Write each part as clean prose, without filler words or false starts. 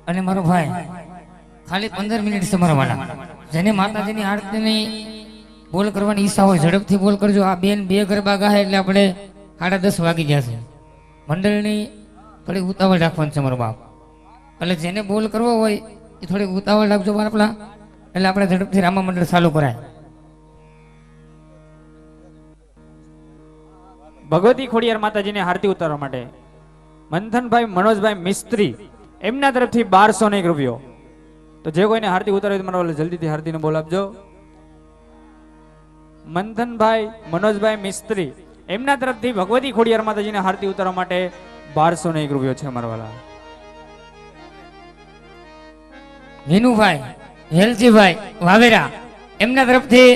અને મારો ભાઈ ખાલી 15 મિનિટ છે મારા વાલા. જેને માતાજીની આરતીની બોલ કરવાની ઈચ્છા હોય ઝડપથી બોલ કરજો. આ બેન બે ગરબા ગાહે એટલે આપણે 10:30 વાગી જશે. મંડળની થોડી ઉતાવળ રાખવાની છે મારો બાપ. એટલે જેને બોલ કરવો હોય એ થોડી ઉતાવળ રાખજો બાપલા, એટલે આપણે ઝડપથી રામા મંડળ ચાલુ કરાય. ભગવતી ખોડિયાર માતાજીને આરતી ઉતારવા માટે મંથનભાઈ મનોજભાઈ મિસ્ત્રી એમના તરફથી 1201 રૂપિયો. તો જે કોઈને આરતી ઉતારવી તો મારા જલ્દીથી આરતીને બોલ આપજો. મંથનભાઈ મનોજભાઈ મિસ્ત્રી એમના તરફથી ભગવતી ખોડિયાર માતાજીને આરતી ઉતારવા માટે 1201 રૂપિયો છે મારા વાલા. વિનુભાઈ હેલજીભાઈ વાવેરા એમના તરફથી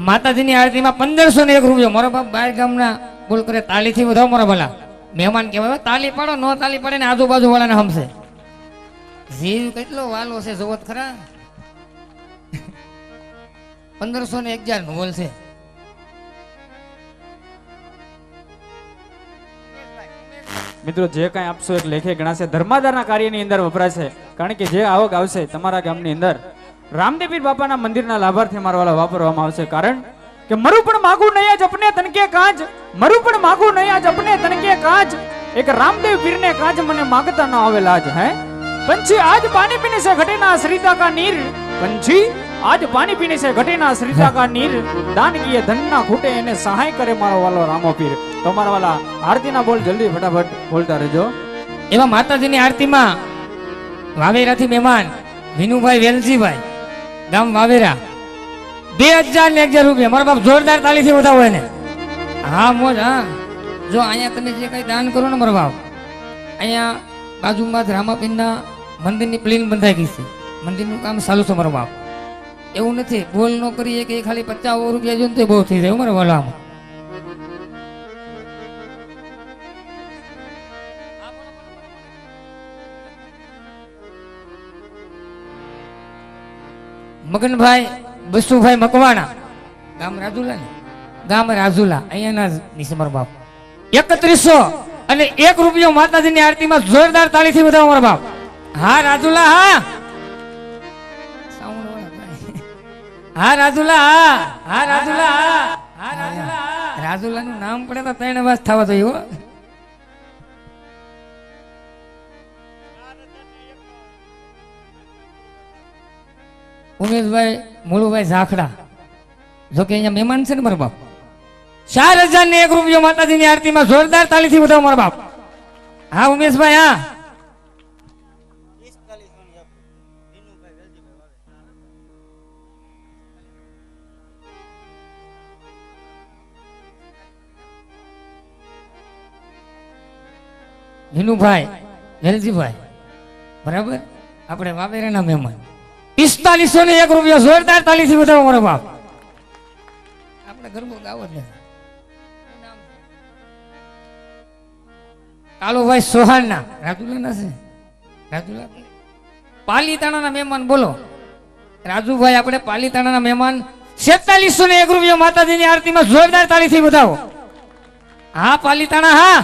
માતાજીની આરતીમાં 1501 રૂપિયો. મારો બાપ બહાર ગામના બોલ કરે તાલીથી વધાવો મારા ભલા. મહેમાન કહેવાય તાલી પાડો, નો તાલી પડે ને આજુબાજુ વાળાને હમશે. જીવ કેટલો વાલો છે જોવત ખરા. 1511 નું બોલ છે. મિત્રો જે કાંઈ આપશો એક લેખે ગણાશે. ધર્માદારના કાર્યની અંદર વપરાશે. કારણ કે જે આવક આવશે તમારા ગામની અંદર રામદેવપીર બાપાના મંદિરના લાભાર્થી મારવાલા વાપરવામાં આવશે. કારણ કે મરું પણ માગું નહીં જપને તનકે કાજ, મરું પણ માગું નહીં જપને તનકે કાજ, એક રામદેવ પીરને કાજ મને માગતા ન આવે લાજ. હે पंछी आज पानी पीने से घटे ना श्रीता का नीर, पंछी आज पानी पीने से घटे ना श्रीता का नीर, दान किए धन ना खूटे એને સહાય કરે મારો વાલો રામો પીર. તો મારા વાલા આરતીના બોલ જલ્દી ફટાફટ બોલતા રહેજો. એવા માતાજીની આરતીમાં વાવેરાથી મહેમાન વિનુભાઈ વેલજીભાઈ ગામ વાવેરા 2011 રૂપિયા. મારા બાપ જોરદાર તાલીથી વધાવો એને. હા મોજ. હા જો અહીંયા તમે જે કઈ દાન કરો ને મારા બાપ, અહીંયા બાજુમાં જ રામાપીરના મંદિરની પ્લેન બંધાઈ ગઈ છે. મંદિરનું કામ ચાલુ છે મારો બાપ. એવું નથી બોલ ન કરીએ કે ખાલી 50 રૂપિયા જો ને તો બહુ થઈ જાય મારો વાલો. આમ મગનભાઈ બસુભાઈ મકવાણા ગામ રાજુલા ને ગામ રાજુલા અહીંયાના નીચે મારો બાપ 3100 અને 1 રૂપિયો માતાજીની આરતીમાં જોરદાર તાળીથી વધાવો મારા બાપ. હા રાજુલા. હા હા રાજુલા. હા હા રાજુલા. હા રાજુલા. રાજુલા નું નામ પડે તો 3 અવાજ થવા જોઈએ. ઉમેશભાઈ મુળુભાઈ ઝાખડા જો કે અહીંયા મહેમાન છે ને મારા બાપ. 4001 રૂપિયો માતાજીની આરતીમાં જોરદાર તાળીથી વધાવો મારા બાપ. હા ઉમેશભાઈ. હા વિનુભાઈ વેલજીભાઈ બરાબર આપણે વાવેરાના મહેમાન 4501 રૂપિયા જોરદાર તાળીથી વધાવો મારો બાપ. આપણે ગરબો ગાવો જ નથી. કાલુભાઈ સોહાણના રાજુલાના છે. રાજુલા પાલીતાણાના મહેમાન બોલો. રાજુભાઈ આપણે પાલીતાણાના મહેમાન 4601 રૂપિયા માતાજીની આરતીમાં જોરદાર તાળીથી વધાવો. હા પાલીતાણા. હા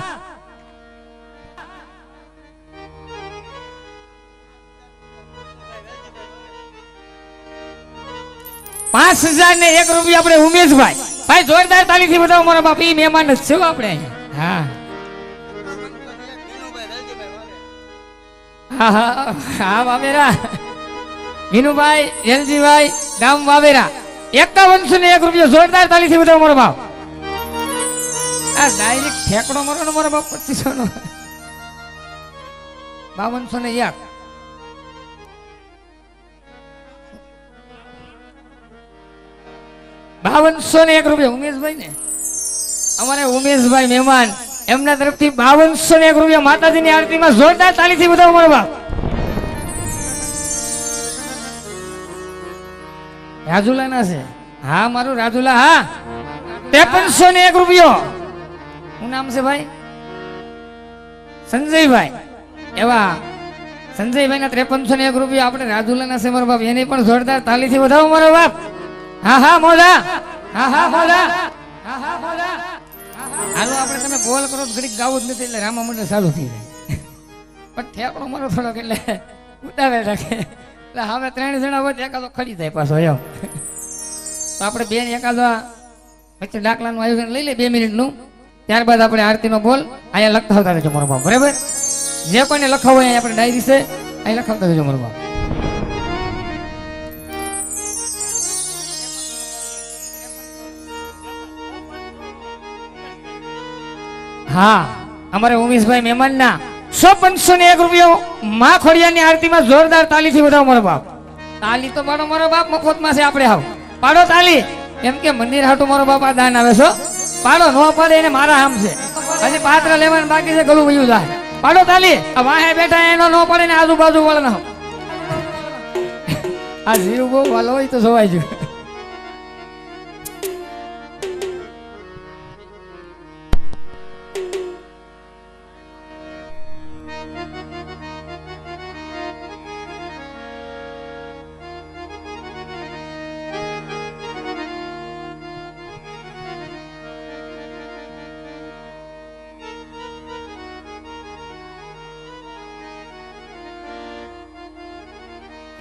5001 રૂપિયા આપણે ઉમેશભાઈ ભાઈ જોરદાર તાળીથી વધાવો મારા બાપ. એ મહેમાન જ છે આપણે. હા હા હા હા વાવેરા વિનુભાઈ વેલજીભાઈ ગામ વાવેરા 5101 રૂપિયા જોરદાર તાળીથી વધાવો મારો બાપ. આ ડાયરેક્ટ ઠેકડો મારો ને મારા બાપ 2500 નો 5201 5201 રૂપિયા ઉમેશભાઈ ને અમારે ઉમેશભાઈ મહેમાન એમના તરફથી 5201 રૂપિયા માતાજીની આરતીમાં જોરદાર તાળીથી વધાવો મારો બાપ. રાજુલા ના છે. હા મારું રાજુલા. હા 5301 રૂપિયો. શું નામ છે ભાઈ? સંજયભાઈ. એવા સંજયભાઈ ના 5301 રૂપિયા આપણે રાજુલા ના છે મારો બાપ. એને પણ જોરદાર તાળીથી વધાવો મારો બાપ. હા હા મોજા. હા હા મોજા. હા હા મોજા. હાલો આપણે તમે બોલ કરો ઘડીક ગાવું જ નથી એટલે રામા મંડળ ચાલુ થઈ જાય. પણ ઠેકડો મારો થોડોક એટલે ઉતાવે રાખે એટલે હવે 3 જણા હોય તો એકાદો ખડી જાય પાછો એમ તો આપણે બેન એકાદો વચ્ચે દાખલાનું આયોજન લઈ લે 2 મિનિટનું ત્યારબાદ આપણે આરતીનો બોલ અહીંયા લખતા આવતા રહેજો મારો બાપ બરાબર જે કોઈને લખાવો હોય આપણે ડાયરી છે અહીં લખાવતા રહેજો મારો બાપ હા અમારે ઉમેશભાઈ મહેમાનના 100-501 રૂપિયો માં ખોડિયાની આરતીમાં જોરદાર તાલીથી વધાવો મારો બાપ તાલી તો પાડો મારો બાપ મફતમાં છે આપણે આવ પાડો તાલી એમ કે મંદિર હાટું મારો બાપ આ દાન આવે છો પાડો નો પાડે એને મારા આમ છે હજી પાત્ર લેવાનું બાકી છે ગળું વયું જાય પાડો તાલી આ વાહે બેઠા એનો નો પડે ને આજુબાજુ વાળા આ જીવ બહુ વાલો હોય તો જોવાય જો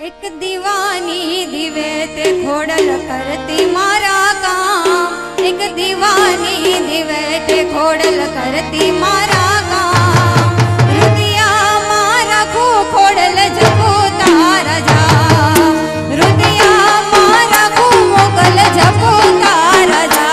एक दीवानी दिवे ते खोडल करती मारा काम एक दीवानी दिवे ते खोडल करती मारा काम रुदिया मारा खू खोडल जपो तारा जा रुदिया मारा खू मोगल जपो तारा जा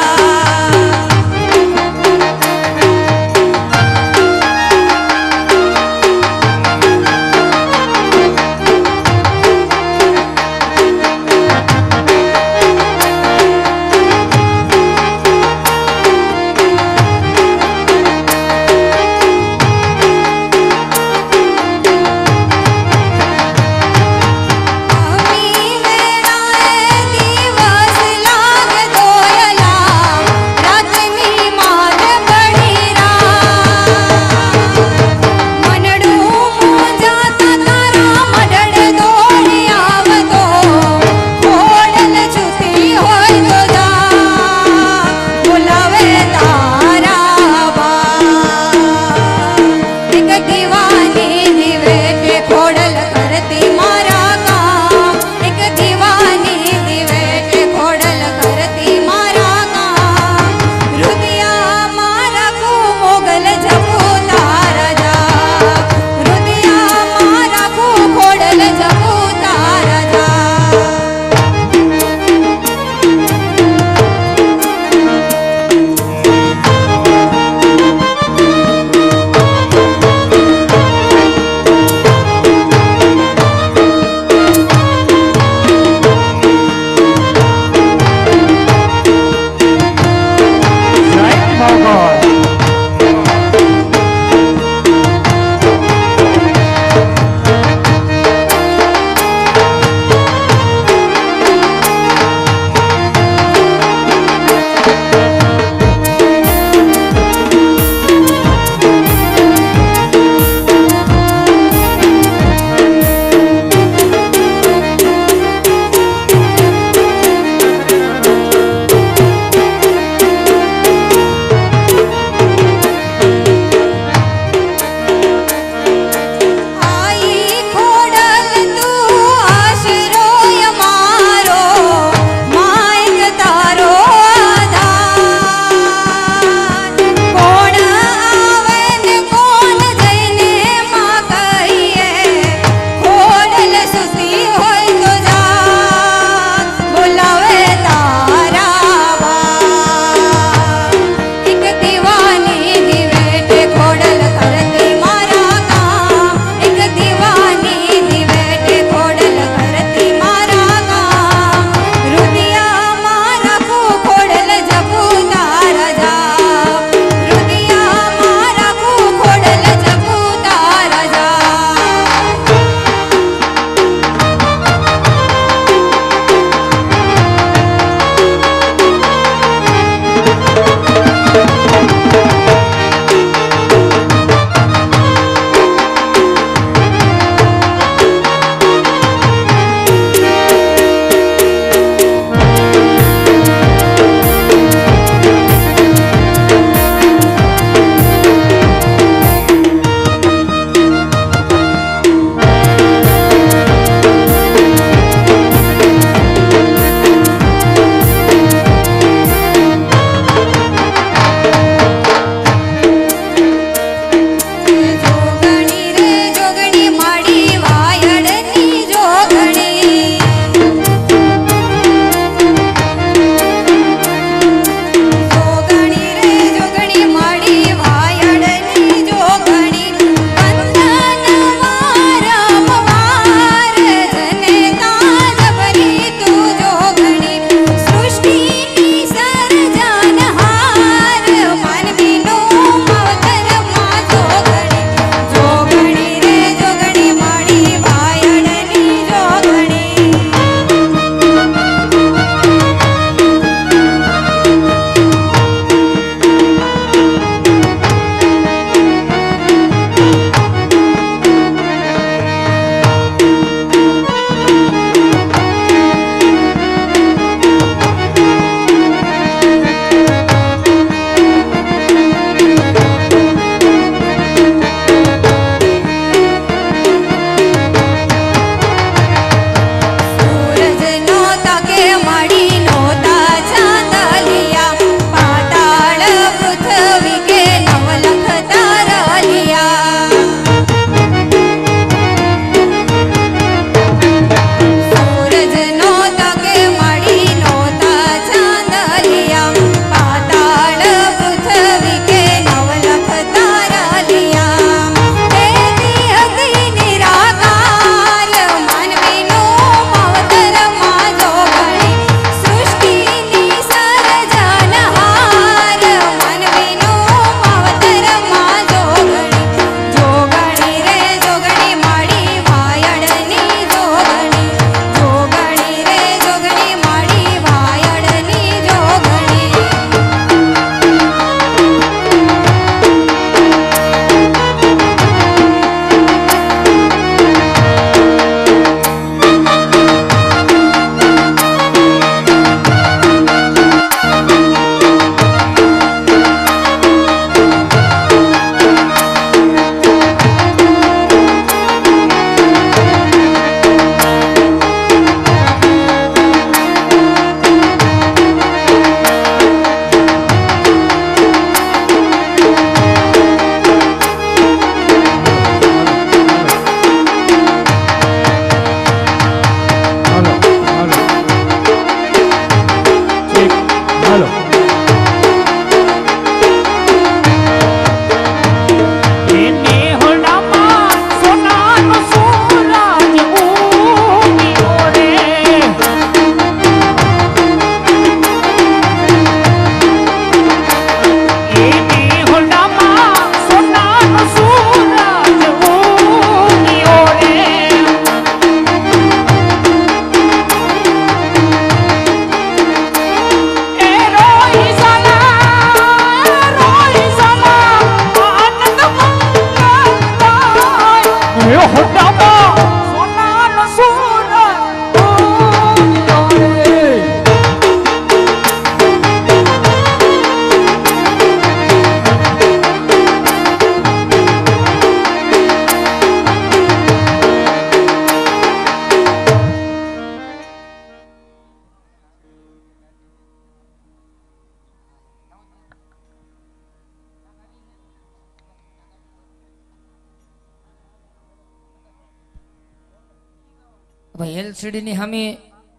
ભાઈ LCD ની સામે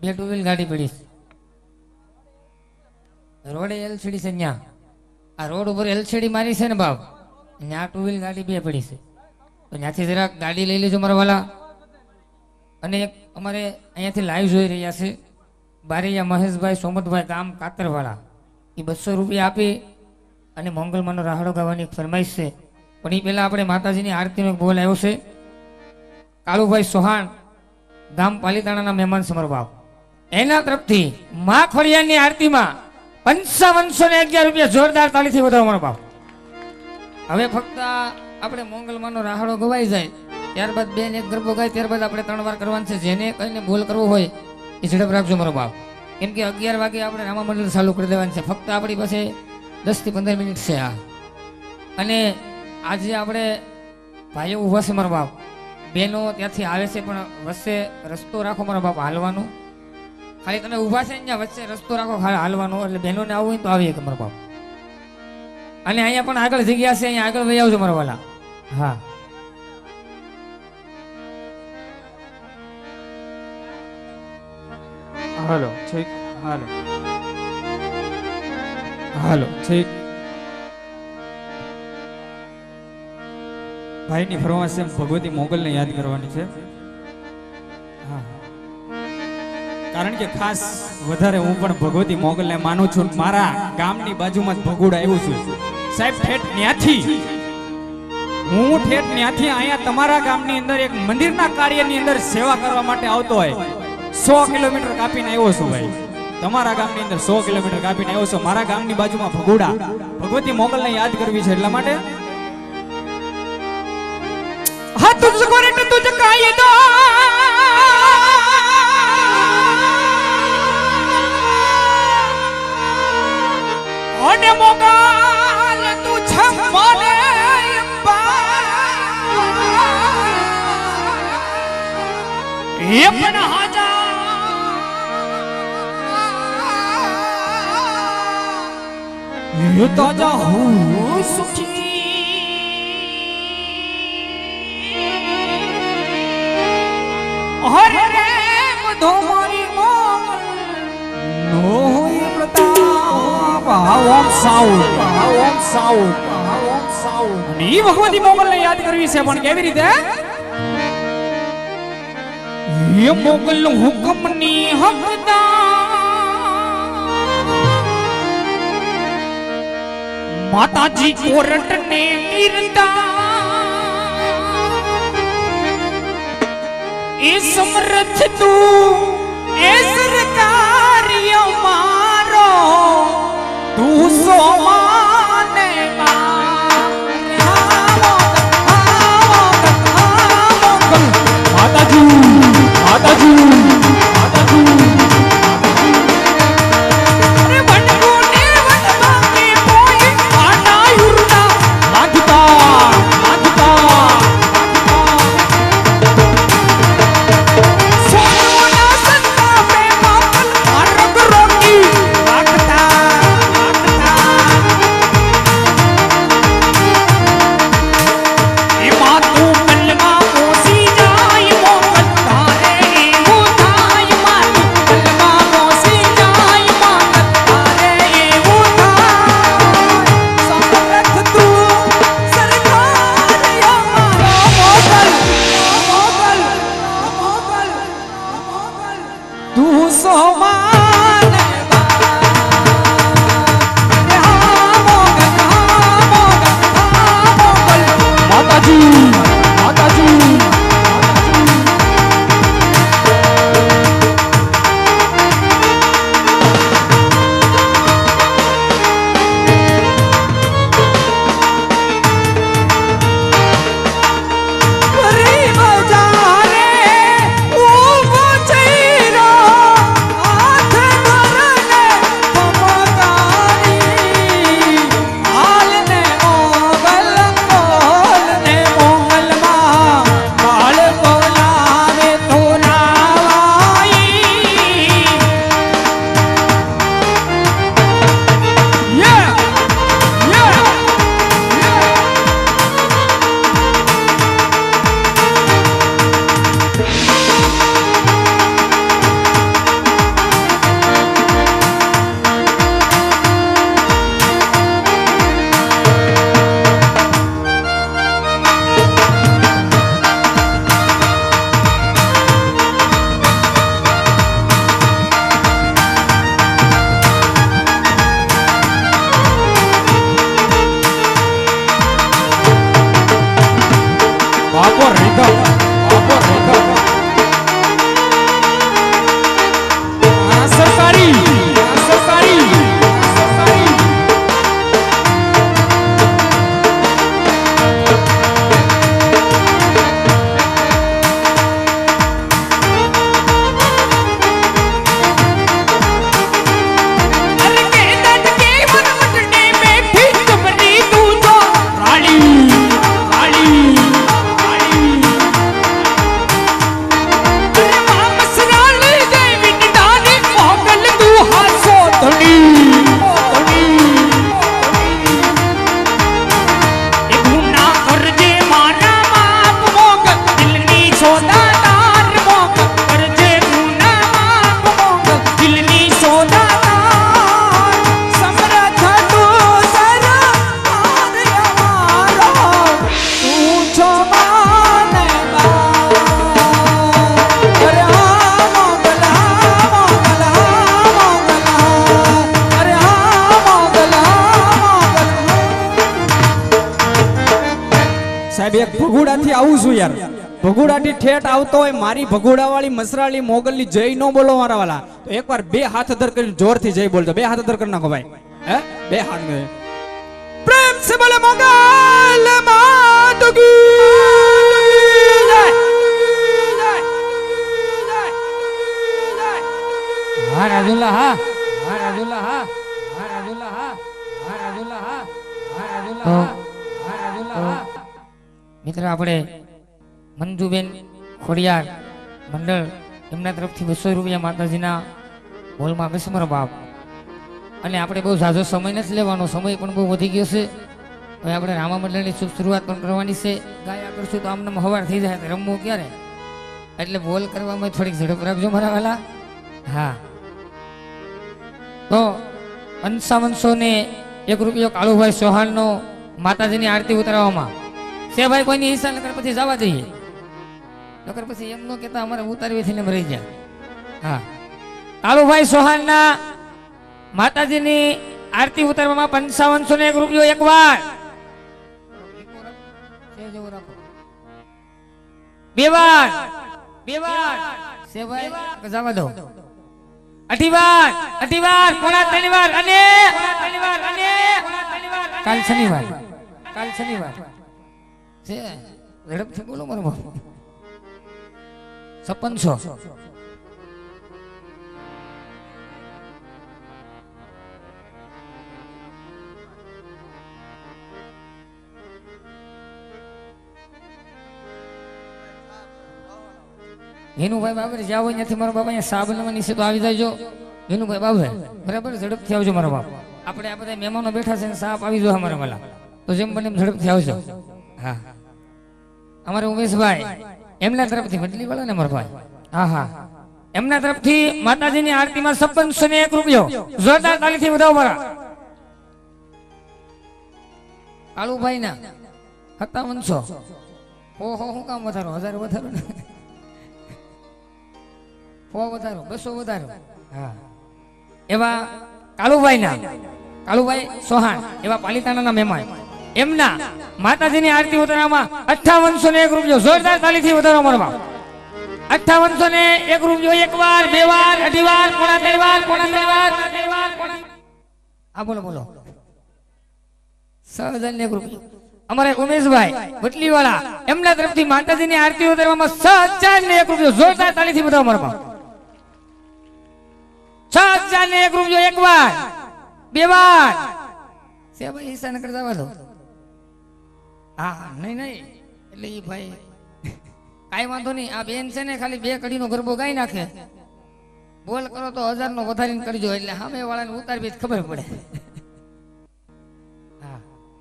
2 ટુ વ્હીલ ગાડી પડી છે. રોડે LCD છે ત્યાં. આ રોડ ઉપર LCD મારી છે ને બાપ, ત્યાં 2 વ્હીલ ગાડી 2 પડી છે. તો ત્યાંથી જરાક ગાડી લઈ લેજો મારા વાલા. અને એક અમારે અહીંયાથી લાઈવ જોઈ રહ્યા છે બારૈયા મહેશભાઈ સોમતભાઈ ગામ કાતરવાળા. એ 200 રૂપિયા આપી અને મોંગલમાંનો રાહડો ગાવાની એક ફરમાઈશ છે. પણ એ પહેલાં આપણે માતાજીની આરતીનો એક બોલ આવ્યો છે. કાળુભાઈ સોહાણ ગામ પાલીતાણાના મહેમાન સમરભાવ, એના તરફથી મા ખોડિયારની આરતીમાં 5511 રૂપિયા જોરદાર તાળીથી વધાવો મારો બાપ. હવે ફક્ત આપણે મોંગલમાંનો રાહડો ગવાઈ જાય ત્યારબાદ 2 ને 1 ગરબો ગાય ત્યારબાદ આપણે 3 વાર કરવાનું છે. જેને કહીને બોલ કરવો હોય એ ઝડપ રાખજો મારો બાપ, કેમ કે 11 વાગે આપણે રામા મંડળ ચાલુ કરી દેવાનું છે. ફક્ત આપણી પાસે 10 થી 15 મિનિટ છે. આ અને આજે આપણે ભાઈઓ ઊભા છે મારા બાપ, બહેનો ત્યાંથી આવે છે પણ વચ્ચે રસ્તો રાખો મારા બાપ હાલવાનું. ખાલી તમે ઊભા છે ત્યાં વચ્ચે રસ્તો રાખો ખાલી હાલવાનો, એટલે બહેનોને આવવું હોય તો આવીએ કે મારા બાપ. અને અહીંયા પણ આગળ જગ્યા છે, અહીંયા આગળ વહી આવજો મારા વાલા. હા હાલો ઠીક, હાલો હાલો ઠીક. ભાઈની ફરમાઈશ છે ભગવતી મોગલને યાદ કરવાની છે. હા, કારણ કે ખાસ વધારે હું પણ ભગવતી મોગલને માનું છું. મારા ગામની બાજુમાં જ ભગુડા આવ્યું છું સાહેબ. ઠેઠ ન્યાથી હું ઠેઠ ન્યાથી અહીંયા તમારા ગામની અંદર એક મંદિરના કાર્યની અંદર સેવા કરવા માટે આવતો હોય 100 કિલોમીટર કાપીને આવ્યો છું ભાઈ. તમારા ગામની અંદર 100 કિલોમીટર કાપીને આવ્યો છું. મારા ગામની બાજુમાં ભગુડા, ભગવતી મોગલને યાદ કરવી છે એટલા માટે. હા તુझको रेट तुझका ये दो ओने मोगल तू छमने ये पण हाजा ये तो जा हूँ सुखी हरे रे मधो मारी मोगल नो होई प्रताप ओम साउंड ओम साउंड ओम साउंड. ની ભગવતી મોગલને યાદ કરવી છે પણ કેવી રીતે? ये मोगल हुक्मनी हकदार माताजी कोरट ने गिरदार ए समर्थ तू ए सरकारियो मारो तू सो माने माताजी माताजी माताजी अरे बनको ने बनवा के पोई आना युरना लागता लागता सोना सन्ना पे मापल मारग रोटी लागता लागता ए मां तू कलमा मोसी जाय मोकल तारे वो थाय मां तू कलमा मोसी जाय मोकल तारे वो थाय समरथ तू सरकार या मारो मोगल मोगल मोगल तू सोमान माताजी माताजी गरीब जारे ओ बचैरो हाथ धरने ममतारी हालने मोगल मोलने मोगल સાહેબ એક ભગુડાથી આવું છું યાર, ભગુડાથી ઠેઠ આવતો હોય મારી ભગુડાવાળી મસરાળી મોગલની જય નો બોલો મારા વાલા, તો એકવાર બે હાથ અધર કરીને જોરથી જય બોલજો, બે હાથ અધર કરી નાખો ભાઈ, હે બે હાથ ને પ્રેમ સે બોલે મોગલ માત કી જય. હા રાજુલા હા, હા રાજુલા હા, હા રાજુલા હા, હા રાજુલા હા, હા રાજુલા હા, હા રાજુલા હા. મિત્ર આપણે મંજુબેન ખોડિયાર મંડળ એમના તરફથી 200 રૂપિયા માતાજીના બોલમાં બેસમર બાપ. અને આપણે બહુ ઝાઝો સમય નથી લેવાનો, સમય પણ બહુ વધી ગયો છે. હવે આપણે રામા મંડળની શુભ શરૂઆત પણ કરવાની છે. ગાયા કરશું તો આમને હવાર થઈ જાય, રમવું ક્યારે, એટલે બોલ કરવામાં થોડીક ઝડપ રાખજો મારા વાલા. હા તો 5501 રૂપિયો કાળુભાઈ ચૌહાણનો માતાજીની આરતી ઉતારવામાં છે ભાઈ. કોઈની હિસ્સા નકર પછી જવા દઈએ, નકર પછી એમ ન કહેતા અમારે ઉતારવી થઈને રહી જાય. હા કાળુભાઈ ચૌહાણના માતાજીની આરતી ઉતારવામાં 5501 રૂપિયો એકવાર, બે વાર છે ભાઈ, જવા દો. અઢી વાર પોણા 3 વાર અને કાલ શનિવાર છે. ઝડપથી બોલો મારો બાપ. 5600 હેનુભાઈ બાબર જ્યાં હોય ત્યાંથી મારો બાપ અહીંયા સાબ લેવાની છે તો આવી જાયજો. હેનુભાઈ બાબર બરાબર ઝડપથી આવજો મારો બાપ. આપણે આ બધા મહેમાનો બેઠા છે ને સાપ આવી જો અમારા વાલા, તો જેમ બને એમ ઝડપથી આવજો. હા અમારે ઉમેશભાઈ એમના તરફથી મટલી વાળા ને મારા ભાઈ, હા હા એમના તરફથી માતાજીની આરતીમાં 5601 રૂપિયો જોરદાર તાલીથી વધાવો મારા કાળુભાઈ ના 5700. ઓહો હું કામ વધારો, 1000 વધારો ને 100 વધારો, 200 વધારો. હા એવા કાળુભાઈ ચૌહાણ એવા પાલિતાણાના મહેમાન એમના માતાજીની આરતી ઉતારવામાં 5801 રૂપિયો જોરદાર તાલીથી વધારો મારો બાપ. 5801 રૂપિયો એકવાર, બે વાર, અઢી વાર, પોણા 3 વાર, હા બોલો 6001 રૂપિયો અમારે ઉમેશભાઈ વટલીવાળા એમના તરફથી માતાજીની આરતી ઉતારવામાં 6001 રૂપિયો જોરદાર તાલીથી વધારો મારો બાપ. 6001 રૂપિયો એકવાર, બે વાર છે ભાઈ, હિસ્સા નકર જવા દો. હા નહીં એટલે એ ભાઈ કાંઈ વાંધો નહીં. આ બેન છે ને ખાલી 2 કડીનો ગરબો ગાઈ નાખે, બોલ કરો તો 1000 નો વધારીને કરજો, એટલે સામે વાળાને ઉતારવી ખબર પડે. હા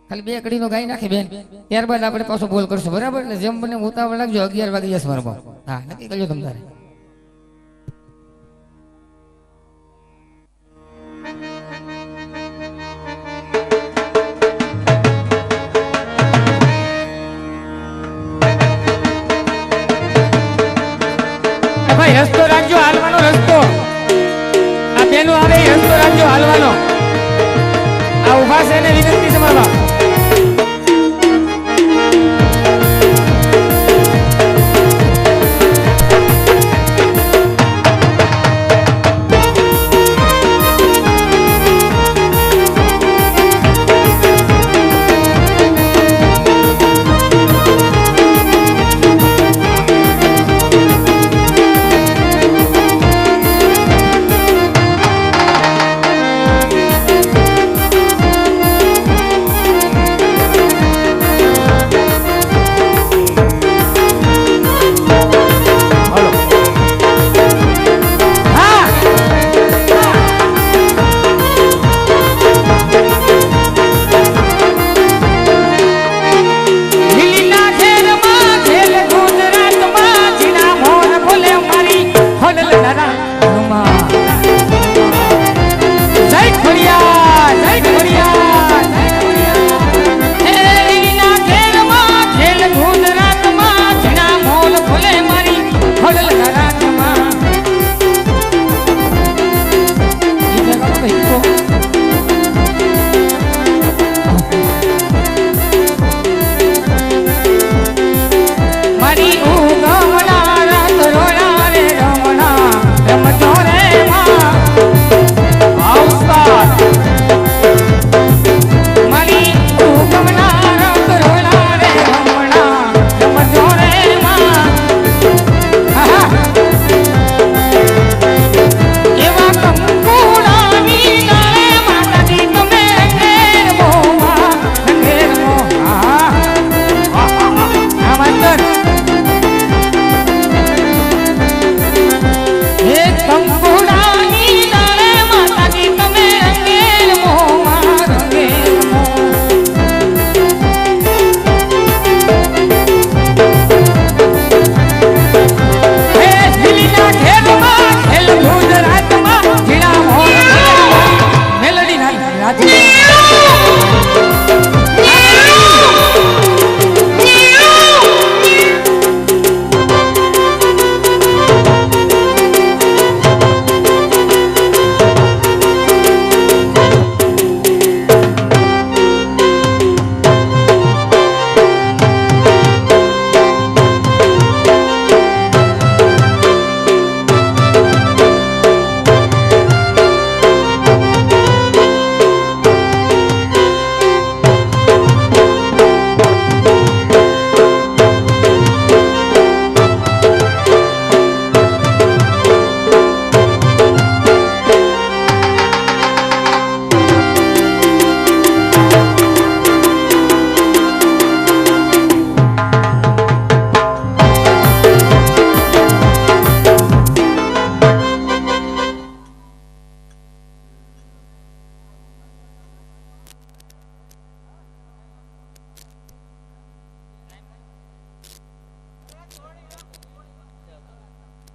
ખાલી 2 કડીનો ગાઈ નાખે બેન, ત્યારબાદ આપણે પાછો બોલ કરશું બરાબર. એટલે જેમ બને ઉતાવળ લાગજો, 11 વાગી જશે મારો બાપ. હા નક્કી કરજો તમારે. રસ્તો રાખજો હાલવાનો, રસ્તો આ બેનો આવે રસ્તો રાખજો હાલવાનો. આ ઉભા છે ને વિનંતી છે મારા બાપ.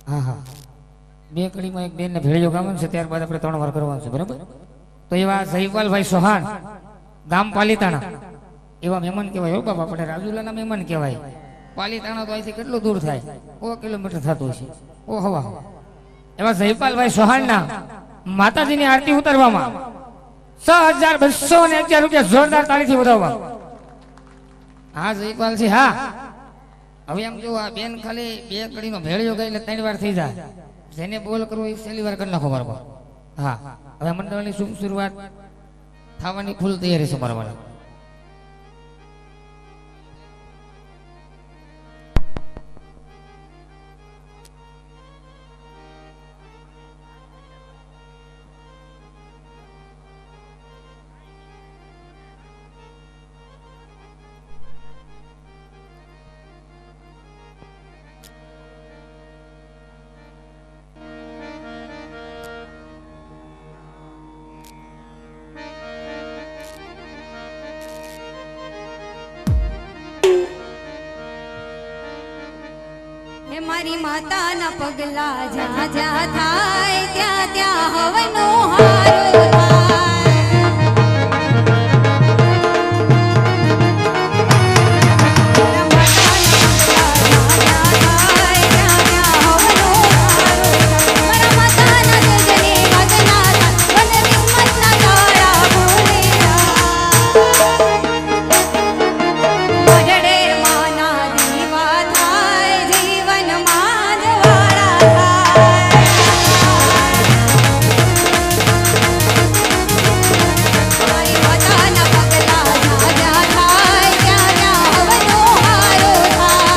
હા હા બે કડીમાં એક બેનને ભેળીઓ ગાવાનું છે, ત્યારબાદ આપણે 3 વાર કરવાનું છે, બરાબર? તો એવા જયપાલભાઈ સોહાણ, ગામ પાલીતાણા, એવા મહેમાન કહેવાય હો બાપા, આપણે રાજુલાના મહેમાન કહેવાય. પાલીતાણા તો અહીંથી કેટલું દૂર થાય? 100 કિલોમીટર થતું હશે. ઓ હવા એવા જયપાલભાઈ સોહાણના માતાજીની આરતી ઉતારવામાં 6211 રૂપિયા જોરદાર તાળીથી વધાવવા. હા જયપાલજી, હા. હવે એમ જો આ બેન ખાલી બે કડીનો ભેળિયો ગઈ એટલે 3 વાર થઈ જાય. જેને બોલ કરવો એ છેલ્લી વાર કરી નાખો મારા. હા હવે મંડળની શુભ શરૂઆત થવાની ફૂલ તૈયારી છે મારા વાળા. હે મારી માતાના પગલા જ્યાં જ્યાં થાય ત્યાં ત્યાં હવનો હારો થાય. મારા માતાના પગલા જ્યાં જ્યાં થાય ત્યાં ત્યાં હવનો હારો થાય. મારા માતાના ગજને વદના થાય, વન કિંમતના તારા ભૂલેલા. મઢડે માના દીવા થાય, જીવન માંજવાળા થાય. મારી માતાના પગલા જ્યાં જ્યાં થાય ત્યાં ત્યાં હવનો હારો થાય.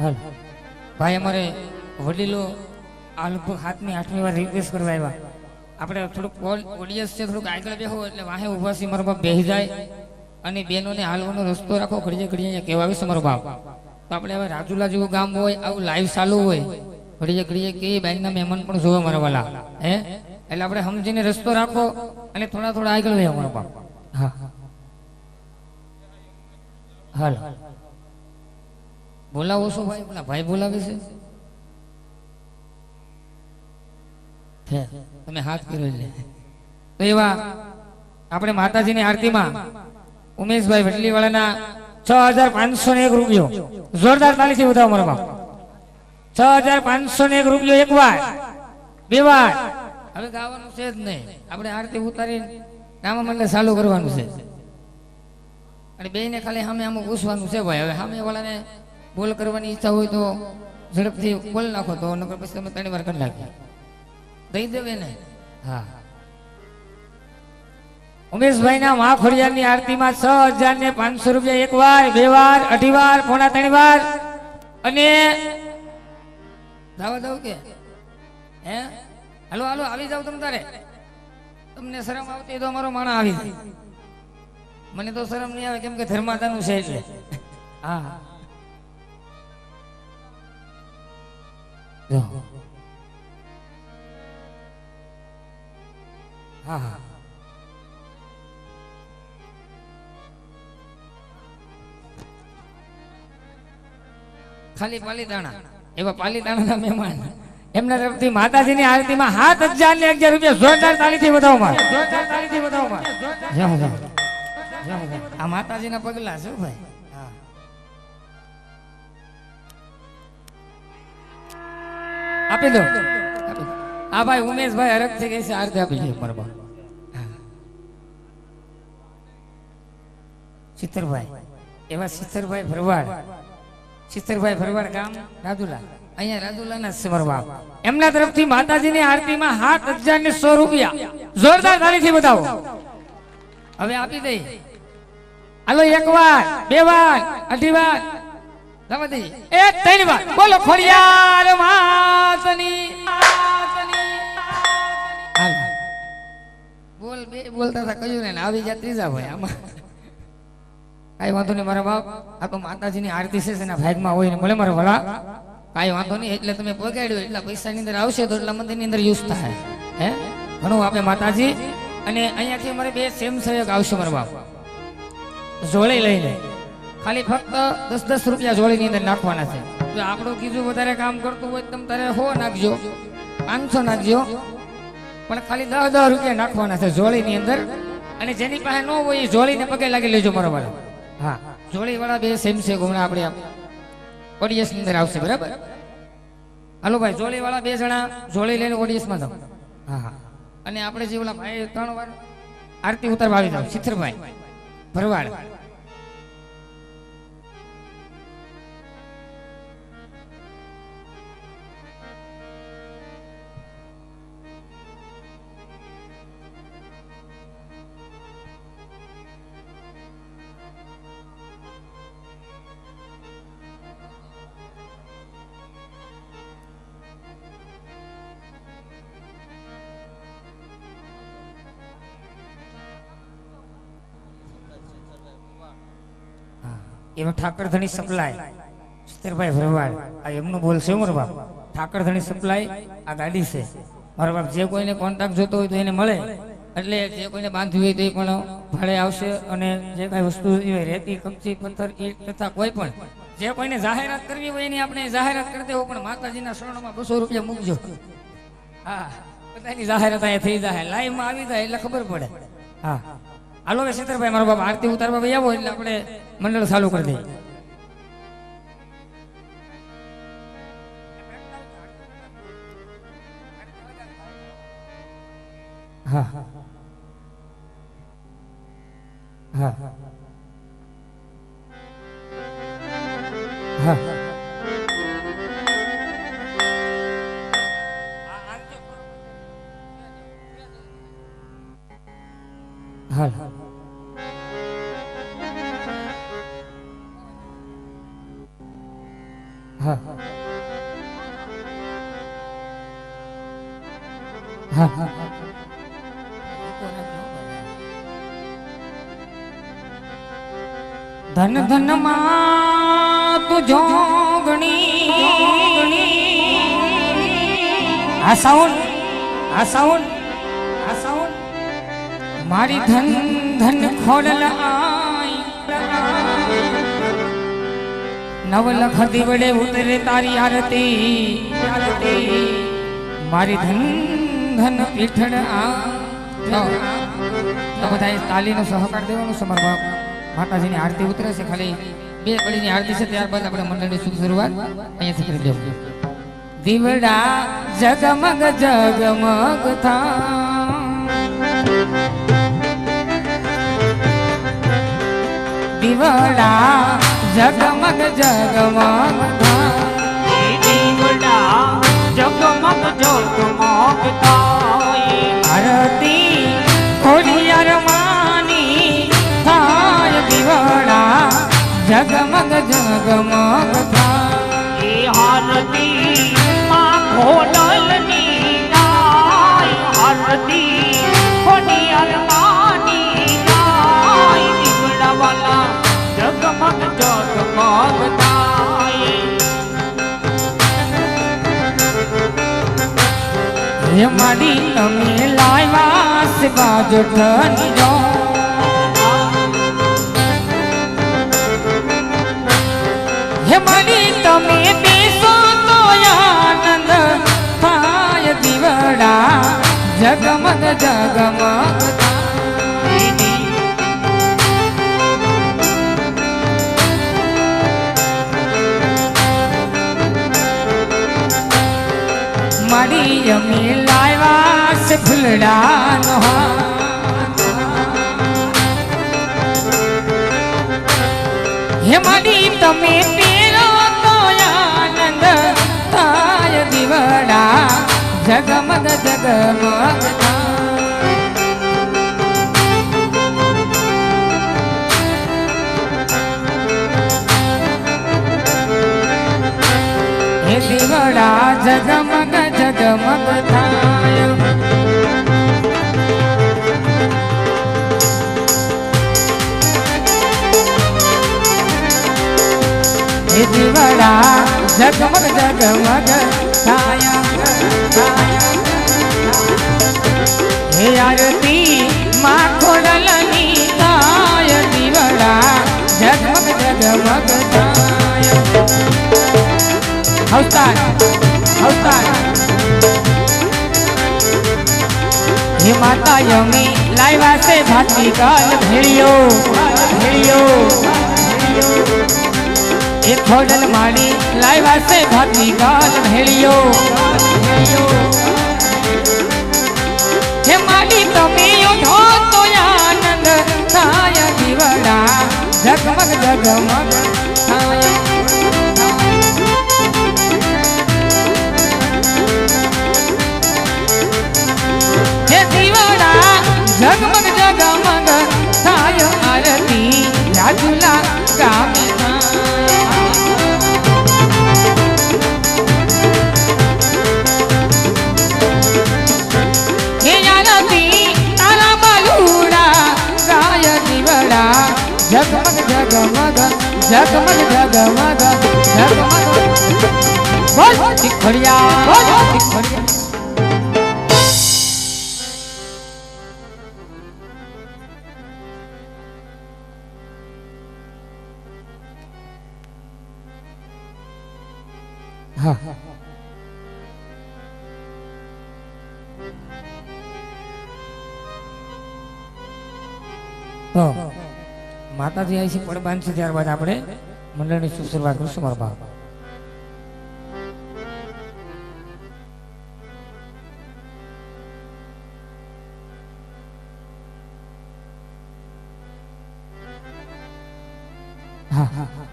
હાલ ભાઈ, અમારે વડીલો આ લગભગ 7મી 8મી વાર રિક્વેસ્ટ કરવા આવ્યા. આપણે થોડુંક ઓડિયન્સ છે, થોડુંક આગળ બેહો એટલે વાહે ઊભા છે મારો બાપ બેસી જાય અને બહેનોને હાલવાનો રસ્તો રાખો. ઘડીએ ઘડીએ અહીંયા કહેવા આવે છે મારો બાપ. તો આપણે હવે રાજુલા જેવું ગામ હોય, આવું લાઈવ ચાલુ હોય, ઘડીએ ઘડીએ કે બેનના મહેમાન પણ જોવે મારા વાલા, હે એટલે આપણે સમજીને રસ્તો રાખો અને થોડા થોડા આગળ વહે મારો બાપ. હા હાલ બોલાવો છો ભાઈ? પેલા ભાઈ બોલાવે છે, તમે હાથ કર્યો એટલે. તો એવા આપણે માતાજીની આરતીમાં ઉમેશભાઈ વડલીવાળાના 6501 રૂપિયો જોરદાર તાળીથી વધાવો મારા બાપ. 6501 રૂપિયો એક વાર, બે વાર. હવે ગાવાનું છે જ નહીં, આપણે આરતી ઉતારી ગામમાં એટલે ચાલુ કરવાનું છે અને બેયને ખાલી સામે આમ પૂછવાનું છે ભાઈ. હવે સામે વાળાને બોલ કરવાની ઈચ્છા હોય તો ઝડપથી બોલ નાખો, તો નકર પછી તમે 3 વાર કરી નાખી દઈ દેવે ને. હા ઉમેશભાઈના મા ખોડિયારની આરતીમાં 6500 રૂપિયા એક વાર, બે વાર, અઢી વાર, પોણા 3 વાર અને દાવા દઉં કે હે હાલો હાલો આવી જાવ તમ તારે. તમને શરમ આવતી તો અમારો માણા આવી જાય. મને તો શરમ નહીં આવે, કેમ કે ધર્માદાનું છે એટલે. હા હા હા ખાલી પાલીતાણા, એવા પાલીતાણાના મહેમાન, એમના તરફથી માતાજીની આરતીમાં 7011 રૂપિયા જોરદાર તાળીથી વધાવો માં. જોરદાર તાળીથી વધાવો માં. જાઓ જાઓ જાઓ. આ માતાજીના પગલા છે ભાઈ. હા આપી દો. આ ભાઈ ઉમેશભાઈ હરખ થઈ ગઈ છે, આરતી આપી દે બરાબર. ચિત્તરભાઈ, એવા ચિત્તરભાઈ ભરવાડ, ચિત્તરભાઈ ભરવાડ ગામ રાજુલા, અહીંયા રાજુલાના સમરવા, એમના તરફથી માતાજીની આરતીમાં 7,100 રૂપિયા જોરદાર તાળીથી બતાવો. હવે આપી દઈ. હાલો, એક વાર, બે વાર, અઢી વાર, જવા દઈએ. એ 3 વાર. બોલો ખોડિયાર માતની. હાલો. બોલ બે બોલતા હતા કહ્યું ને આવી ગયા ત્રીજા ભાઈ આમાં કાંઈ વાંધો નહીં મારા બાપ. આ તો માતાજીની આરતી છે એના ભાગમાં હોય ને મળે મારા વડા. કાંઈ વાંધો નહીં. એટલે તમે પગાડ્યો એટલા પૈસાની અંદર આવશે તો એટલા મંદિરની અંદર યુઝ થાય. હે ઘણું આપે માતાજી. અને અહીંયાથી અમારે 2 સેમ સહયોગ આવશે મારા બાપ. જોડી લઈને ખાલી ફક્ત 10-10 રૂપિયા જોડીની અંદર નાખવાના છે. જો આપણું કીધું વધારે કામ કરતું હોય તમે તારે 100 નાખજો, 500 નાખજો, પણ ખાલી 10-10 રૂપિયા નાખવાના છે જોડીની અંદર. અને જેની પાસે ન હોય એ જોડીને પગે લાગી લેજો બરોબર. હા, જોડી વાળા 2 સેમ છે હમણાં આપણે ઓડિયન્સ ની અંદર આવશે બરાબર. હાલો ભાઈ, જોડી વાળા 2 જણા જોડી લઈને ઓડિયન્સમાં જાઓ. હા હા. અને આપણે જે ઓલા ભાઈ 3 વાર આરતી ઉતારવા આવી જાવ, ચિત્રભાઈ ભરવાડ. એમાં ઠાકરધણી સપ્લાય, ચિત્તરભાઈ ભરવાડ, આ એમનું બોલ છે મારો બાપ. ઠાકરધણી સપ્લાય આ ગાડી છે મારો બાપ. જે કોઈને કોન્ટ્રાક્ટ જોતો હોય તો એને મળે. એટલે જે કોઈને બાંધવી હોય તો એ પણ ભાડે આવશે. અને જે કાંઈ વસ્તુ હોય રેતી, કપચી, પથ્થર, ઈંટ તથા કોઈ પણ જે કોઈને જાહેરાત કરવી હોય એની આપણે જાહેરાત કરી દેવો. પણ માતાજીના શરણોમાં 200 રૂપિયા મૂકજો. હા, બધાની જાહેરાત અહીંયા થઈ જાય, લાઈવમાં આવી જાય એટલે ખબર પડે. હા, હાલો હવે ચિત્તરભાઈ મારો બાપ આરતી ઉતારવા ભાઈ આવો એટલે આપણે મંડળ ચાલુ કરી દઈએ. હા હા હા. હાલ હા હા હા. ધન ધન માં તું જોગણી. આ સાઉન્ડ, આ સાઉન્ડ, આ સાઉન્ડ. મારી ધન ધન ખોડલ આઈ, નવલખ દીવડે ઉતરે તારી આરતી. મારી ધન ધન પીઠડ આ. તો બધાએ તાલીનો સહકાર દેવાનો સમર બાપ. માતાજીની આરતી ઉતરે છે, ખાલી 2 કડીની આરતી છે, ત્યારબાદ આપણે મંડળની શુભ શરૂઆત અહીંયાથી કરી દેવું. દીવડા જગમગ જગમગ થા, દીવડા જગમગ જગમગ થા, દીવડા જગમગ જગમગ થાય. આરતી ખોડિયાર માની થાય. દીવડા જગમગ જગમગ થા. એ આરતી માં ખોડલની થાય. આરતી ખોડિયાર માની થાય. દીવડા વાલા જગમગ જગમગ થાય. હે માડી તમે લાવ્યા છે બાજુ ઠની જો. હે માડી તમે બેસો તો આનંદ થાય. દીવડા જગમગ જગમગ માડી અમે લાવ્યા છે ફૂલડાનો હાર. હે માડી તમે પીરો તો આનંદ થાય દીવડા જગમગ જગમગ હે દીવડા જગમગ જગમગ થાય હે દીવડા જગમગ જગમગ થાય હે આરતી માં ખોડલની થાય દીવડા જગમગ જગમગ થાય અવતાર અવતાર હે માતા યમી લાવ્યા છે ભાતી કાલ ભેળિયો ભેળિયો એ ખોડલ માડી લાવ્યા છે ભાતી કાલ ભેળિયો ભેળિયો હે માડી તમે ઓઢો તો આનંદ થાય દીવડા જગમગ જગમગ થાય જગમગ જગમગ થાય આરતી રાજુલા ગામે હે આરતી તારા બાલુડા ગાય દીવડા જગમગ જગમગ જગમગ જગમગ જગમગ બોલ તીખડિયા બોલ તીખડિયા તો માતાજી આવી છે પણ બાંધશે ત્યારબાદ આપણે મંડળની શુભ શરૂઆત કરીશું મારા બાપ હા હા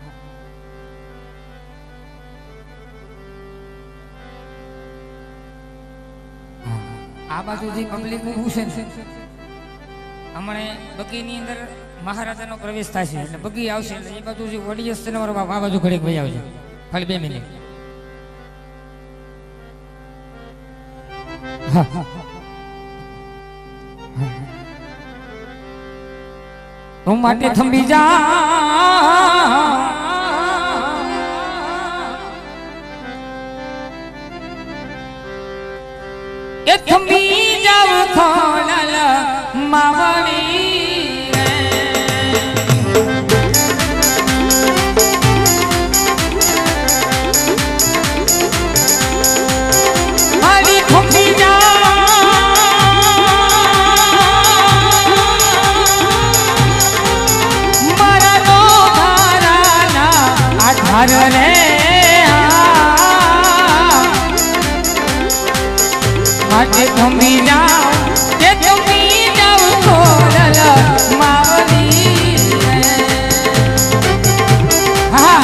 આ બાજુ જે પબ્લિક ઊભું છે ને હમણે બગીની અંદર મહારાજાનો પ્રવેશ થશે એટલે બગી આવશે એટલે એ બાજુ જે ઓડિયન્સ છે ને મારો બાપ આ બાજુ ઘડીક ભાઈ આવશે ખાલી 2 મિનિટ તું માટે થંભી જા એ થંભી જાવ ખોડલ માવડી મારી થંભી જા મારા નો ધારાના આધાર રે માટે થંભી જાઓ કે થંભી જાઓ ખોડલ માવડી હા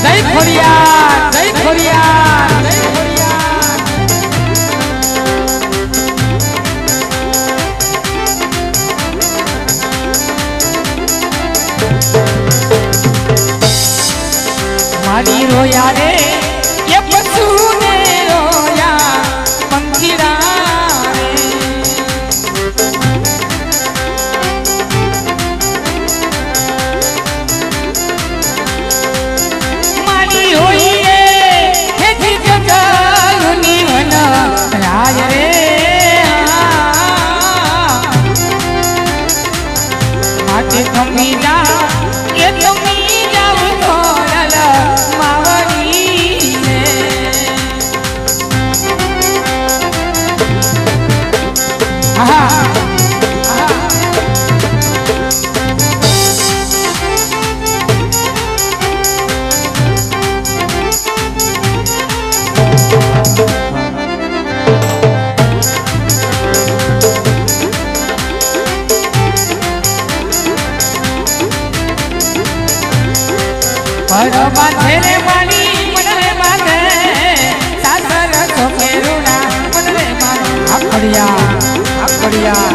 જય ખોડિયાર જય ખોડિયાર જય ખોડિયાર મારી રોયા રે એ પશુને થમી જા એ થમી જાવ ખોડલ માવડી ભરો બાંધે રે મારી મને બાંધે સાસર છોકરુડા મને બાંધે આખડિયા આખડિયા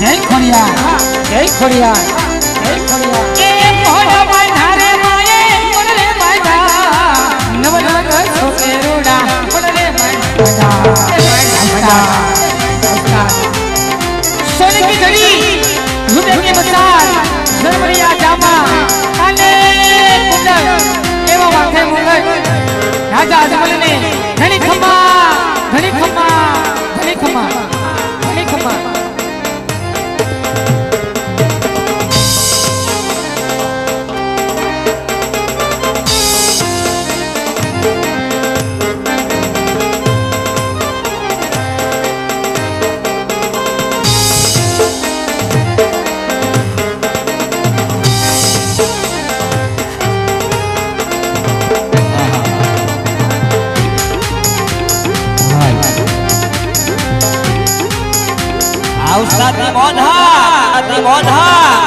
જય ખોડિયા જય ખોડિયા જય ખોડિયા એ મોઢા બાંધારે માએ મોઢે બાંધા નવનગ છોકરુડા મોઢે બાંધા સોને કી ઘડી રૂપે કે મસાલ નરમરિયા જામા અને કુંડળ એવા વાખે મુગલ રાજા અજમલને ઘણી ખમા ઘણી ખમા ઘણી ખમા ઘણી ખમા આવસાતી મોઢા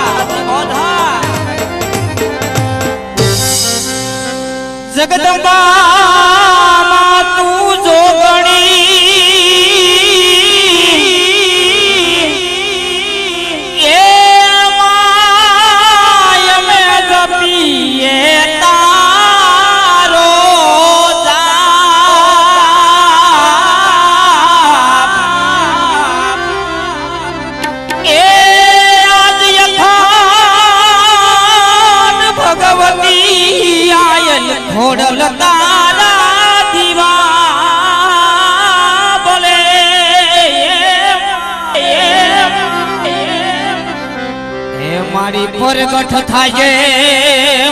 જગદંબા માં તું જોગણી એ માય મે જપીએ તારો ઘોડલ તારા દીવા બોલે હે મારી પરગઠ થાય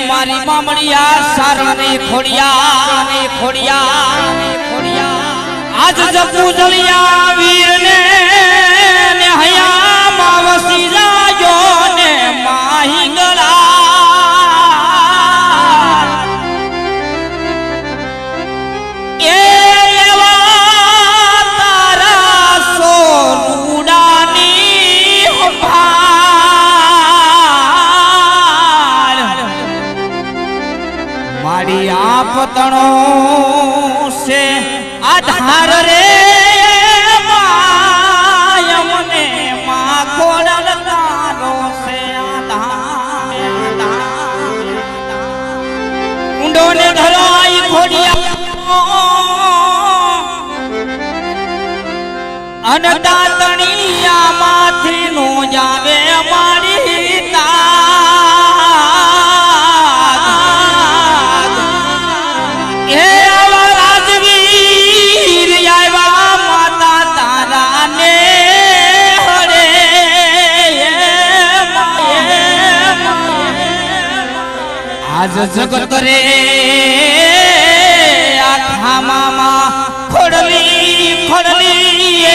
મારી મામડિયા સારણી ખોડિયા આજ જપુ જલિયા વીરને ને હયા માવસી જાયો ને માહિંગલા મારી આપતણો છે આધાર રે માય મને માં ખોડલ તારો છે આધાર ઊંડો ને ધરાઈ ખોડિયા અન દાતણિયા માંથી નો જાવે મારી આજ જગત રે આખા મામા ખોડલી એ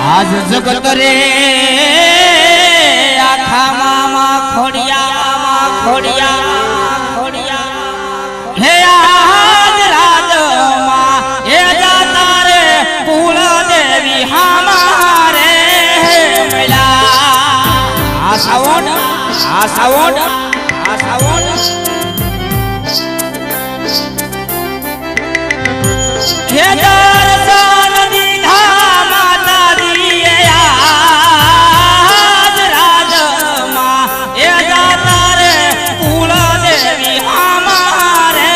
આજ જગત રે આખા મામા ખોડિયા હે આજ રાજમાં એ જાતા રે કુલ દેવી હામારે આસાવોડ હે દર્શન દીધા માતા દીએ આજ રાજમાં એ જાતા રે કુલ દેવી અમારે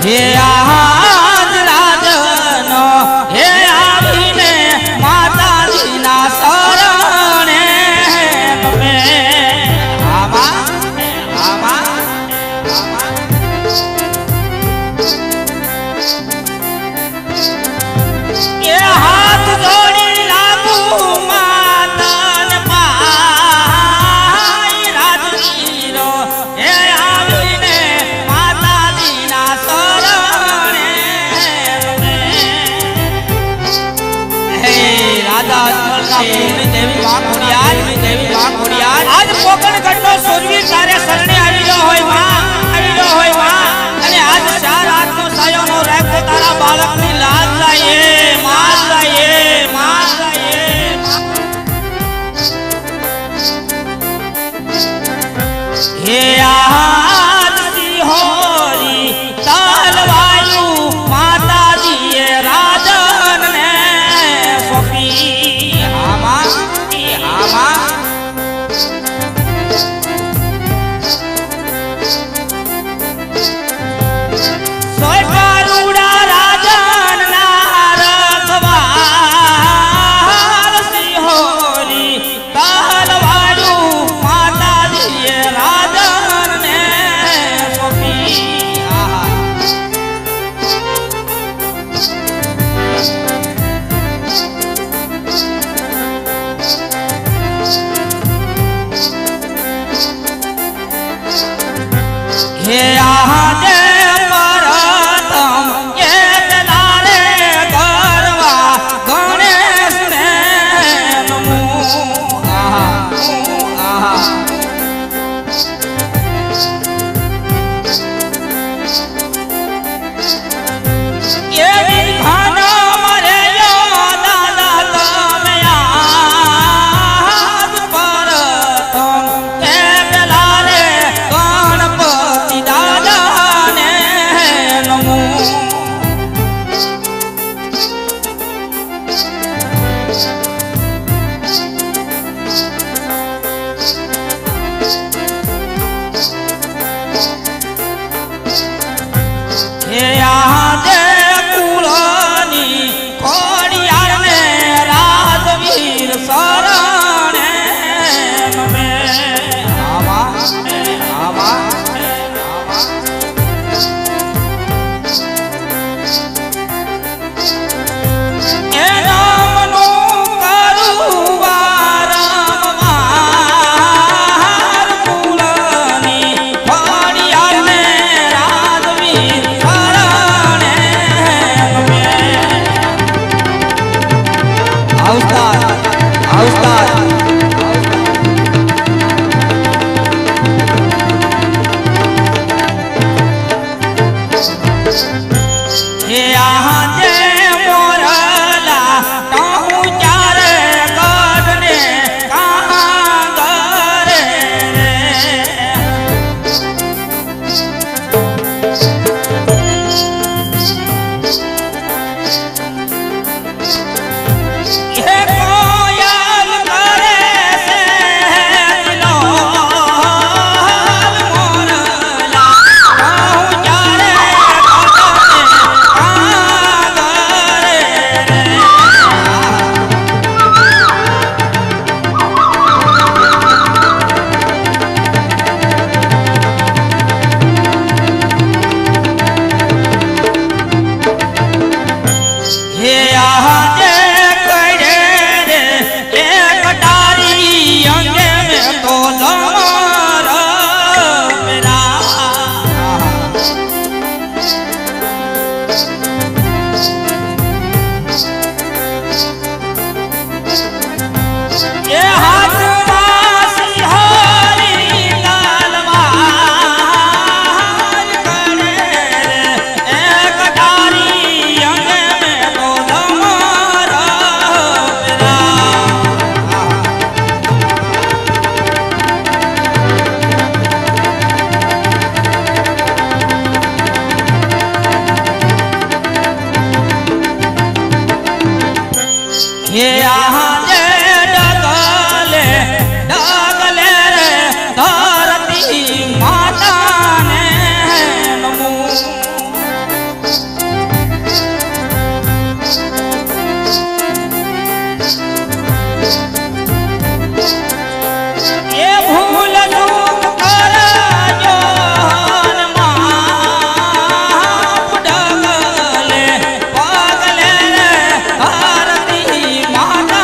હે આજ રાજ દેવી માં ખોડિયાર દેવી માં ખોડિયાર આજ પોકણગઢનો સુરવીર તારે શરણે આવી ગયો હોય માં આવી ગયો હોય માં અને આજ ચાર હાથનો સાયોનો રાખો તારા બાળકની લાજ જાય માં જાય માં જાય હે આજ સિંહોરી તાલવાયું માતાજીએ રાજનને સોંપી આમાં સોયકારુડા રાજનના રખવાળ સિંહોરી તાલવાયું માતાજીએ રાજનને સોંપી હે આદે પરતમ એ લારે ગરવા ગણેશને નમો આહા એ વિધાન મરે યો દાદા તમે આજ પરતમ એ લારે ગણપતિ દાદાને નમો હે આદે કુળની ખોડિયારને રાજવીર શરણે નમે આવા એ નામનું કરું વારંવાર કુળની ખોડિયારને રાજવીર શરણે નમે આવસ્તા હે આદે મોરલા તાહુ ચારે ગઢને કાંગરે હે કોયલ કરે છે દિલોલ મોરલા તાહુ ચારે હે આદે કરે રે એ કટારી અંગે મે તો લમર મેરા એ હાથમાં સિંહારી લાલવાલ કરે એ કટારી અંગે મે તો લમર મેરા હે આદે ડગલે રે ધરતી માતાને નમો એ ભૂલ ચૂક કરજો હનુમાન ડગલે પગલે રે ધરતી માતા